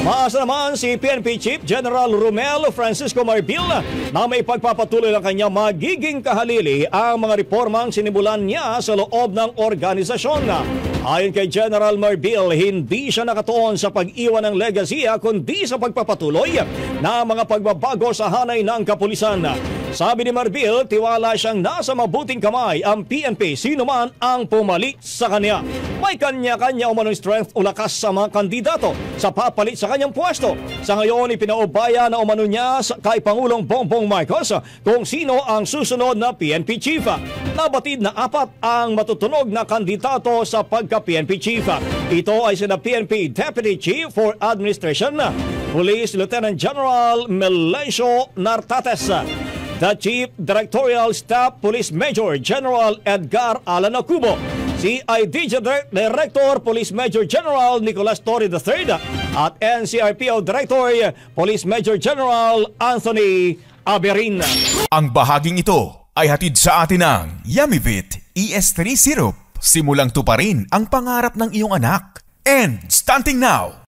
Maasa naman si PNP Chief General Romel Francisco Marbil na may pagpapatuloy ng kanya magiging kahalili ang mga reformang sinimulan niya sa loob ng organisasyon. Ayon kay General Marbil, hindi siya nakatuon sa pag-iwan ng legasiya kundi sa pagpapatuloy na mga pagbabago sa hanay ng kapulisan. Sabi ni Marbil, tiwala siyang nasa mabuting kamay ang PNP sino man ang pumalit sa kanya. May kanya-kanya umanong strength o lakas sa mga kandidato sa papalit sa kanyang pwesto. Sa ngayon, ipinaubaya na umano niya kay Pangulong Bongbong Marcos kung sino ang susunod na PNP Chief. Nabatid na 4 ang matutunog na kandidato sa pagka-PNP Chief. Ito ay sina PNP Deputy Chief for Administration, Police Lieutenant General Melencio Nartates, the Chief Directorial Staff Police Major General Edgar Alan Acubo, CIDG Director Police Major General Nicolas Torre III, at NCRPO Director Police Major General Anthony Aberin. Ang bahaging ito ay hatid sa atin ng Yummy-Vit ES3 Syrup. Simulang tuparin ang pangarap ng iyong anak. And starting now!